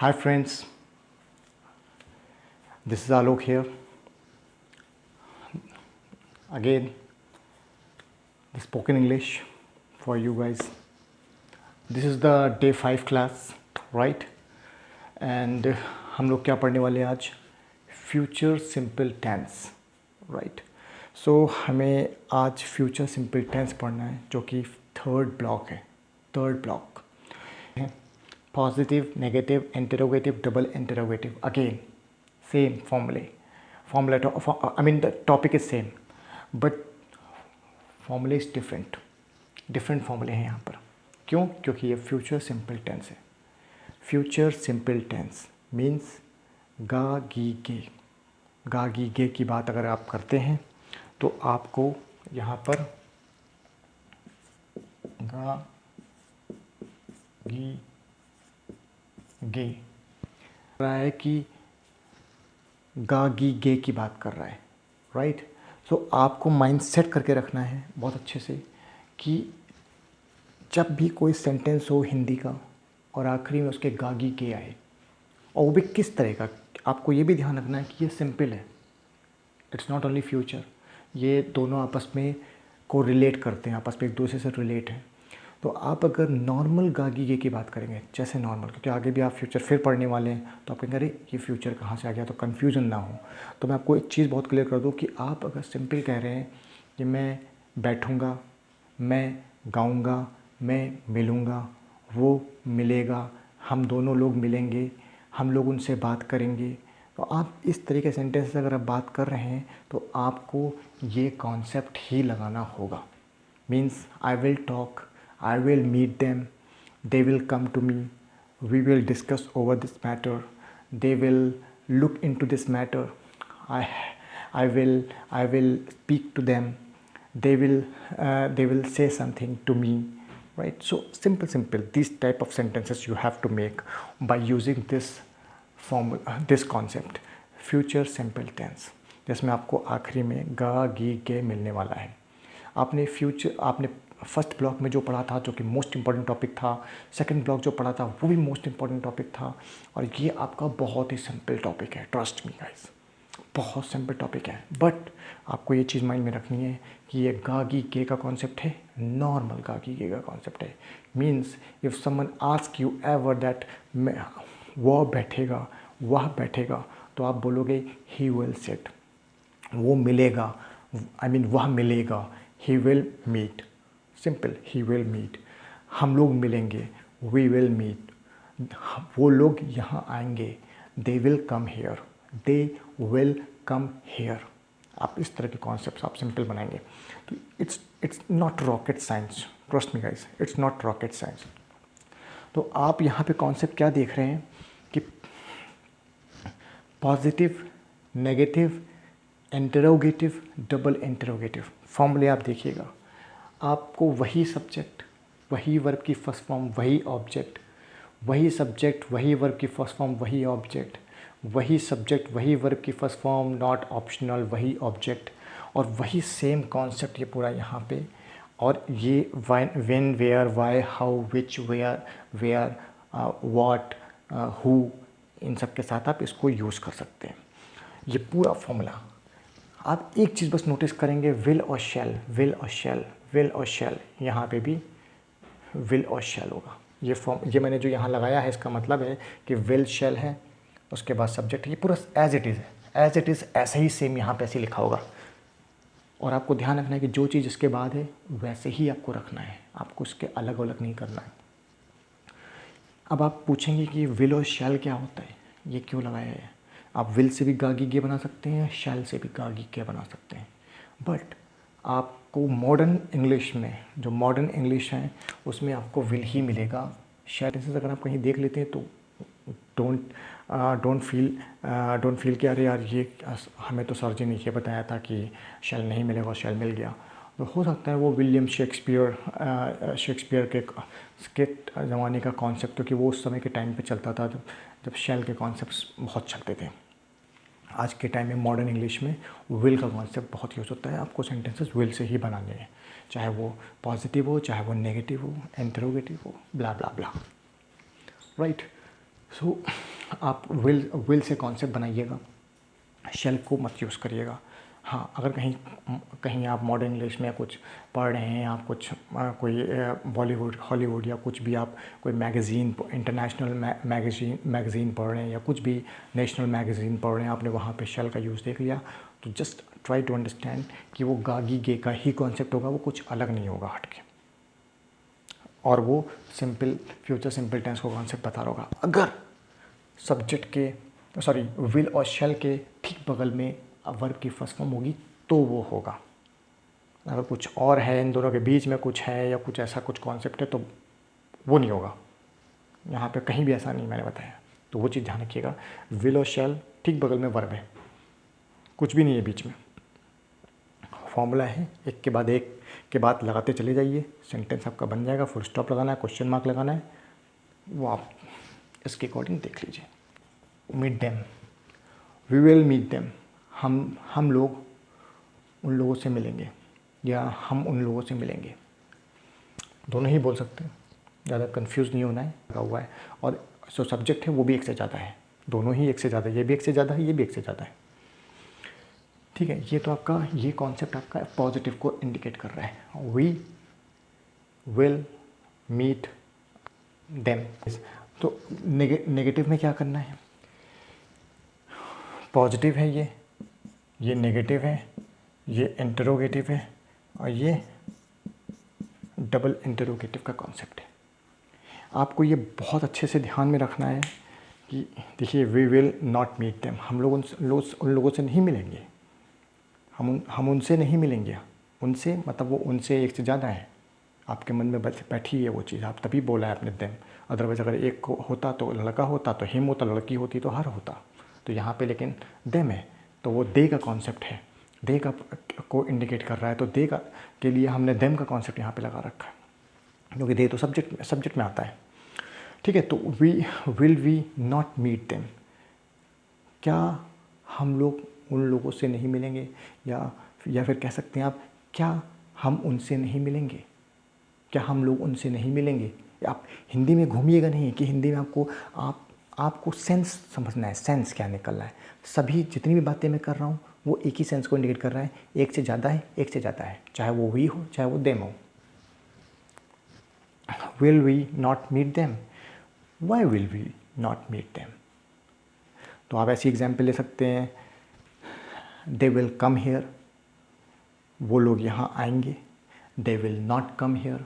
Hi friends, this is Alok here. Again, the spoken English for you guys. This is the day 5 class, right? And हम लोग क्या पढ़ने वाले हैं आज? Future simple tense, right? So हमें आज फ्यूचर सिंपल टेंस पढ़ना है, जो कि थर्ड ब्लॉक है. Third block positive, negative, interrogative, double interrogative. Again same formula. I mean the topic is same, but formula is different formula है यहाँ पर. क्यों? क्योंकि ये फ्यूचर सिंपल टेंस है. फ्यूचर सिंपल टेंस मीन्स गा गी गे की बात अगर आप करते हैं तो आपको यहाँ पर गा गी गे रहा है कि गा गी गे की बात कर रहा है, राइट? सो आपको माइंड सेट करके रखना है बहुत अच्छे से कि जब भी कोई सेंटेंस हो हिंदी का और आखिरी में उसके गा गी गे आए, और वो भी किस तरह का. आपको ये भी ध्यान रखना है कि ये सिंपल है. इट्स नॉट ओनली फ्यूचर, ये दोनों आपस में को रिलेट करते हैं, आपस में एक दूसरे से रिलेट हैं. तो आप अगर नॉर्मल गागी गे की बात करेंगे, जैसे नॉर्मल, क्योंकि आगे भी आप फ्यूचर फिर पढ़ने वाले हैं, तो आप कहेंगे अरे ये फ्यूचर कहाँ से आ गया, तो कन्फ्यूज़न ना हो. तो मैं आपको एक चीज़ बहुत क्लियर कर दूँ कि आप अगर सिंपल कह रहे हैं कि मैं बैठूँगा, मैं गाऊँगा, मैं मिलूँगा, वो मिलेगा, हम दोनों लोग मिलेंगे, हम लोग उनसे बात करेंगे, तो आप इस तरीके से सेंटेंस अगर आप बात कर रहे हैं तो आपको ये कॉन्सेप्ट ही लगाना होगा. Means I will talk, I will meet them, they will come to me, we will discuss over this matter, they will look into this matter, I will speak to them, they will say something to me, right? So simple, these type of sentences you have to make by using this this concept, future simple tense, जिसमें आपको आखिरी में गा गी के मिलने वाला है. आपने फर्स्ट ब्लॉक में जो पढ़ा था, जो कि मोस्ट इंपॉर्टेंट टॉपिक था, सेकंड ब्लॉक जो पढ़ा था वो भी मोस्ट इंपॉर्टेंट टॉपिक था, और ये आपका बहुत ही सिंपल टॉपिक है. ट्रस्ट मी गाइस, बहुत सिंपल टॉपिक है. बट आपको ये चीज़ माइंड में रखनी है कि ये गागी गे का कॉन्सेप्ट है, नॉर्मल गागी गे का कॉन्सेप्ट है. Means if someone ask you ever that वह बैठेगा, तो आप बोलोगे ही विल सिट. वो मिलेगा, वह मिलेगा, he will meet. Simple, he will meet. हम लोग मिलेंगे, वी विल मीट. वो लोग यहाँ आएंगे, they will come here, they will come here. आप इस तरह के कॉन्सेप्ट्स आप सिंपल बनाएंगे. तो it's not rocket science, trust me guys, it's not rocket science. तो आप यहाँ पे कॉन्सेप्ट क्या देख रहे हैं कि positive, negative, interrogative, double interrogative. फॉर्मूले आप देखिएगा, आपको वही सब्जेक्ट, वही वर्ब की फर्स्ट फॉर्म, वही ऑब्जेक्ट, वही सब्जेक्ट, वही वर्ब की फर्स्ट फॉर्म, वही ऑब्जेक्ट, वही सब्जेक्ट, वही वर्ब की फर्स्ट फॉर्म, नॉट ऑप्शनल, वही ऑब्जेक्ट, और वही सेम कॉन्सेप्ट ये पूरा यहाँ पे. और ये when, where, why, how, which, where, what, who, इन सब के साथ आप इसको यूज़ कर सकते हैं. ये पूरा फॉर्मूला आप एक चीज़ बस नोटिस करेंगे, विल और शैल, यहाँ पे भी विल और शैल होगा. ये मैंने जो यहाँ लगाया है, इसका मतलब है कि विल शैल है, उसके बाद सब्जेक्ट. ये पूरा एज इट इज़ ऐसे ही सेम यहाँ पे ऐसे ही लिखा होगा. और आपको ध्यान रखना है कि जो चीज़ इसके बाद है वैसे ही आपको रखना है, आपको इसके अलग अलग नहीं करना है. अब आप पूछेंगे कि विल और शैल क्या होता है, ये क्यों लगाया है. आप विल से भी गागी गे बना सकते हैं, शैल से भी गागी गे बना सकते हैं. बट आपको मॉडर्न इंग्लिश में, जो मॉडर्न इंग्लिश है उसमें आपको विल ही मिलेगा. शैल अगर आप कहीं देख लेते हैं तो डोंट फील कि अरे यार ये हमें तो सर जी ने ये बताया था कि शैल नहीं मिलेगा और शैल मिल गया. तो हो सकता है वो विलियम शेक्सपियर के ज़माने का कॉन्सेप्ट, क्योंकि वो उस समय के टाइम पे चलता था जब शैल के कॉन्सेप्ट्स बहुत चलते थे. आज के टाइम में मॉडर्न इंग्लिश में विल का कॉन्सेप्ट बहुत यूज़ होता है. आपको सेंटेंसेस विल से ही बनाने हैं, चाहे वो पॉजिटिव हो, चाहे वो नेगेटिव हो, इंटरोगेटिव हो, ब्ला ब्ला ब्ला, राइट. सो आप विल से कॉन्सेप्ट बनाइएगा, शेल को मत यूज़ करिएगा। हाँ, अगर कहीं कहीं आप मॉडर्न इंग्लिश में कुछ पढ़ रहे हैं, आप कुछ कोई बॉलीवुड हॉलीवुड या कुछ भी आप कोई मैगज़ीन इंटरनेशनल मैगज़ीन पढ़ रहे हैं या कुछ भी नेशनल मैगज़ीन पढ़ रहे हैं, आपने वहाँ पे शेल का यूज़ देख लिया, तो जस्ट ट्राई टू अंडरस्टैंड कि वो गागी गे का ही कॉन्सेप्ट होगा, वो कुछ अलग नहीं होगा हट के, और वो सिंपल फ्यूचर सिंपल टेंस को कॉन्सेप्ट बता रहा होगा। अगर सब्जेक्ट के विल और शेल के ठीक बगल में वर्ब की फर्स्ट फॉर्म होगी तो वो होगा। अगर कुछ और है, इन दोनों के बीच में कुछ है या कुछ ऐसा कुछ कॉन्सेप्ट है, तो वो नहीं होगा। यहाँ पे कहीं भी ऐसा नहीं मैंने बताया, तो वो चीज़ ध्यान रखिएगा। विल और शेल ठीक बगल में वर्ब है, कुछ भी नहीं है बीच में। फॉर्मूला है, एक के बाद लगाते चले जाइए, सेंटेंस आपका बन जाएगा। फुल स्टॉप लगाना है, क्वेश्चन मार्क लगाना है, वो आप इसके अकॉर्डिंग देख लीजिए। Meet them, we will meet them, हम लोग उन लोगों से मिलेंगे या हम उन लोगों से मिलेंगे, दोनों ही बोल सकते हैं, ज़्यादा कंफ्यूज नहीं होना है। लगा हुआ है, और जो सब्जेक्ट है वो भी एक से ज़्यादा है, दोनों ही एक से ज़्यादा, ये भी एक से ज़्यादा है, ये भी एक से ज़्यादा है। ठीक है, ये तो आपका ये कॉन्सेप्ट आपका पॉजिटिव को इंडिकेट कर रहा है। We will meet them. तो नेगेटिव में क्या करना है? पॉजिटिव है ये नेगेटिव है, ये इंटरोगेटिव है, और ये डबल इंटरोगेटिव का कॉन्सेप्ट है। आपको ये बहुत अच्छे से ध्यान में रखना है कि देखिए, we will not meet them, हम लोग उन लोगों से नहीं मिलेंगे, हम उनसे नहीं मिलेंगे। उनसे मतलब वो उनसे एक से ज़्यादा है, आपके मन में बैठी है वो चीज़, आप तभी बोला है आपने देम। अदरवाइज़ अगर एक को होता तो लड़का होता तो हिम होता, लड़की होती तो हर होता। तो यहाँ पे लेकिन देम है, तो वो दे का कॉन्सेप्ट है, दे का को इंडिकेट कर रहा है, तो दे का के लिए हमने देम का कॉन्सेप्ट यहाँ पे लगा रखा है, क्योंकि दे तो सब्जेक्ट में आता है। ठीक है, तो will we not meet them, क्या हम लोग उन लोगों से नहीं मिलेंगे, या फिर कह सकते हैं आप, क्या हम उनसे नहीं मिलेंगे, क्या हम लोग उनसे नहीं मिलेंगे। आप हिंदी में घूमिएगा नहीं, कि हिंदी में आपको सेंस समझना है, सेंस क्या निकल रहा है। सभी जितनी भी बातें मैं कर रहा हूँ वो एक ही सेंस को इंडिकेट कर रहा है, एक से ज़्यादा है, एक से ज़्यादा है, चाहे वो वी हो चाहे वो देम हो। Will we not meet them, why will we not meet them. तो आप ऐसी एग्जाम्पल ले सकते हैं, दे विल कम हेयर, वो लोग यहाँ आएंगे। They will not come here,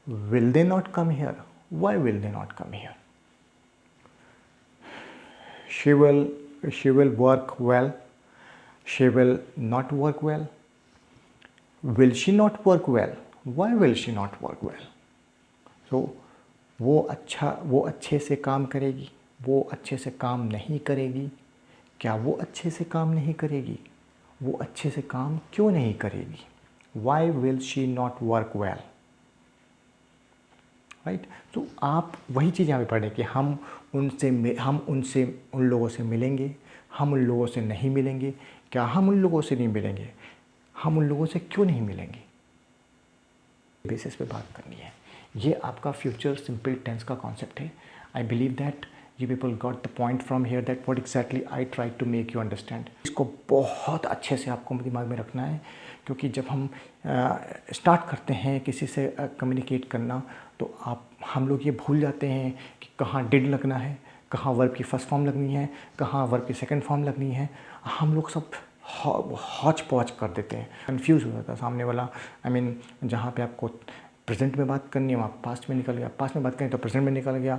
will they not come here, why will they not come here. she will work well, she will not work well, will she not work well, why will she not work well। so वो अच्छे से काम करेगी, वो अच्छे से काम नहीं करेगी, क्या वो अच्छे से काम नहीं करेगी, वो अच्छे से काम क्यों नहीं करेगी, why will she not work well। Right, तो आप वही चीज़ यहाँ पे पढ़ें कि हम उन लोगों से मिलेंगे, हम उन लोगों से नहीं मिलेंगे, क्या हम उन लोगों से नहीं मिलेंगे, हम उन लोगों से क्यों नहीं मिलेंगे, बेसिस पे बात करनी है। ये आपका फ्यूचर सिंपल टेंस का कॉन्सेप्ट है। I believe that you people got the point from here, that what exactly I try to make you understand. इसको बहुत अच्छे से आपको दिमाग में रखना है, क्योंकि जब हम स्टार्ट करते हैं किसी से कम्युनिकेट करना, तो हम लोग ये भूल जाते हैं कि कहाँ डिड लगना है, कहाँ वर्ब की फर्स्ट फॉर्म लगनी है, कहाँ वर्ब की सेकंड फॉर्म लगनी है। हम लोग सब हौच पौच कर देते हैं, कंफ्यूज हो जाता है सामने वाला। जहाँ पे आपको प्रेजेंट में बात करनी है वहाँ पास्ट में निकल गया, पास्ट में बात करें तो प्रेजेंट में निकल गया,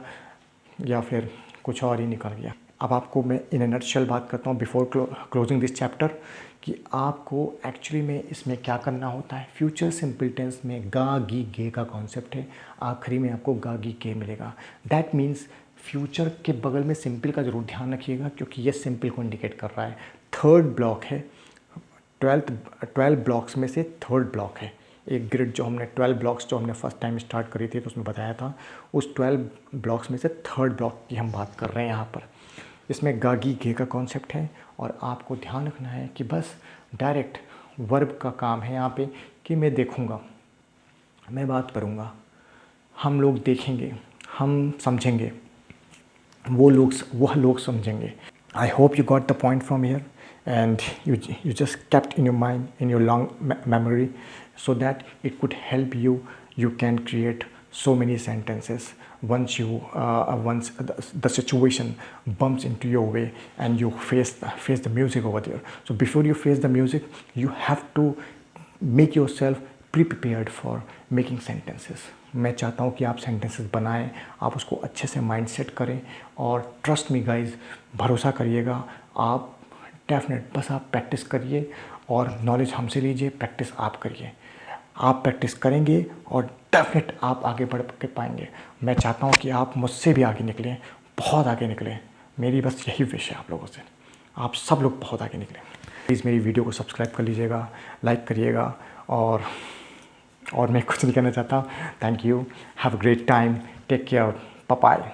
या फिर कुछ और ही निकल गया। अब आपको मैं इन ए नटशेल बात करता हूँ बिफोर क्लोजिंग दिस चैप्टर, कि आपको एक्चुअली में इसमें क्या करना होता है। फ्यूचर सिंपल टेंस में गा गी गे का कॉन्सेप्ट है, आखिरी में आपको गा गी के मिलेगा। दैट मीन्स फ्यूचर के बगल में सिंपल का ज़रूर ध्यान रखिएगा, क्योंकि ये सिंपल को इंडिकेट कर रहा है। थर्ड ब्लॉक है, 12 ब्लॉक्स में से थर्ड ब्लॉक है। एक ग्रिड जो हमने 12 ब्लॉक्स जो हमने फर्स्ट टाइम स्टार्ट करी थी तो उसमें बताया था, उस 12 ब्लॉक्स में से थर्ड ब्लॉक की हम बात कर रहे हैं यहाँ पर। इसमें गागी गे का कॉन्सेप्ट है, और आपको ध्यान रखना है कि बस डायरेक्ट वर्ब का काम है यहाँ पे, कि मैं देखूँगा, मैं बात करूँगा, हम लोग देखेंगे, हम समझेंगे, वह लोग समझेंगे। I hope you got the point from here and you just kept in your mind in your long memory so that it could help you. You can create so many sentences once once the situation bumps into your way and you face the music over there. So before you face the music, you have to make yourself prepared for making sentences. मैं चाहता हूँ कि आप sentences बनाएं, आप उसको अच्छे से माइंड सेट करें और ट्रस्ट मी गाइज, भरोसा करिएगा आप डेफिनेट, बस आप प्रैक्टिस करिए और नॉलेज हमसे लीजिए, प्रैक्टिस आप करिए। आप प्रैक्टिस करेंगे और डेफिनेट आप आगे बढ़ के पाएंगे। मैं चाहता हूँ कि आप मुझसे भी आगे निकलें, बहुत आगे निकलें। मेरी बस यही विश है आप लोगों से, आप सब लोग बहुत आगे निकलें। प्लीज़ मेरी वीडियो को सब्सक्राइब कर लीजिएगा, लाइक करिएगा और मैं कुछ नहीं कहना चाहता। Thank you, have a great time, take care, bye bye.